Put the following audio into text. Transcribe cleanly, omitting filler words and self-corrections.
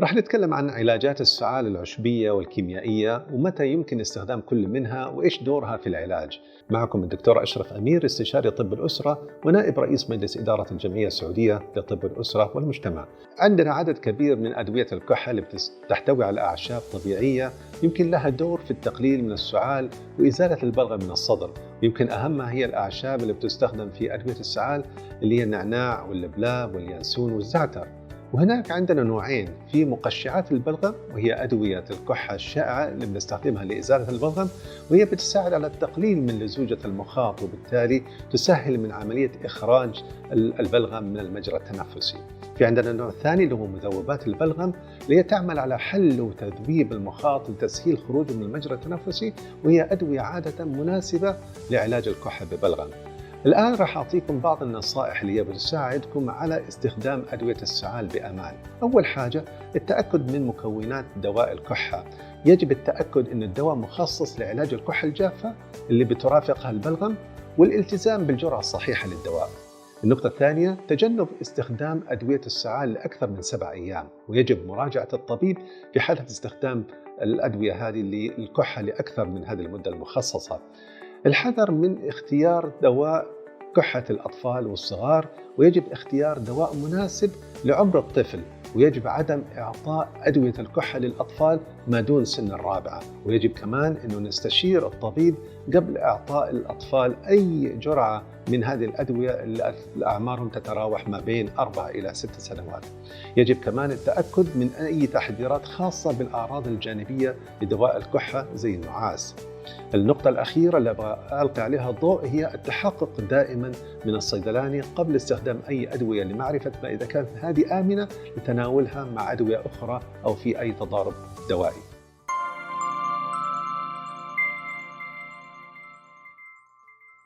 راح نتكلم عن علاجات السعال العشبية والكيميائية ومتى يمكن استخدام كل منها وإيش دورها في العلاج. معكم الدكتور أشرف أمير، استشاري طب الأسرة ونائب رئيس مجلس إدارة الجمعية السعودية لطب الأسرة والمجتمع. عندنا عدد كبير من أدوية الكحة اللي تحتوي على أعشاب طبيعية يمكن لها دور في التقليل من السعال وإزالة البلغم من الصدر. يمكن أهمها هي الأعشاب اللي بتستخدم في أدوية السعال اللي هي النعناع واللبلاب واليانسون والزعتر. وهناك عندنا نوعين، في مقشعات البلغم وهي أدوية الكحة الشائعة اللي بنستخدمها لإزالة البلغم، وهي بتساعد على التقليل من لزوجة المخاط وبالتالي تسهل من عملية إخراج البلغم من المجرى التنفسي. في عندنا النوع الثاني اللي هو مذوبات البلغم اللي هي تعمل على حل وتذويب المخاط لتسهيل خروجه من المجرى التنفسي، وهي أدوية عادة مناسبة لعلاج الكحة ببلغم. الآن راح أعطيكم بعض النصائح اللي بتساعدكم على استخدام أدوية السعال بأمان. أول حاجة التأكد من مكونات دواء الكحة. يجب التأكد أن الدواء مخصص لعلاج الكحة الجافة اللي بترافقها البلغم، والالتزام بالجرعة الصحيحة للدواء. النقطة الثانية تجنب استخدام أدوية السعال لأكثر من 7 أيام، ويجب مراجعة الطبيب في حالة استخدام الأدوية هذه للكحة لأكثر من هذه المدة المخصصة. الحذر من اختيار دواء كحة الأطفال والصغار، ويجب اختيار دواء مناسب لعمر الطفل، ويجب عدم إعطاء أدوية الكحة للأطفال ما دون سن الرابعة. ويجب كمان أنه نستشير الطبيب قبل إعطاء الأطفال أي جرعة من هذه الأدوية اللي أعمارهم تتراوح ما بين 4 إلى 6 سنوات. يجب كمان التأكد من أي تحذيرات خاصة بالأعراض الجانبية لدواء الكحة زي النعاس. النقطة الأخيرة اللي أبغى ألقي عليها الضوء هي التحقق دائما من الصيدلاني قبل استخدام أي أدوية لمعرفة ما إذا كانت هذه آمنة لتناولها مع أدوية أخرى أو في أي تضارب دوائي.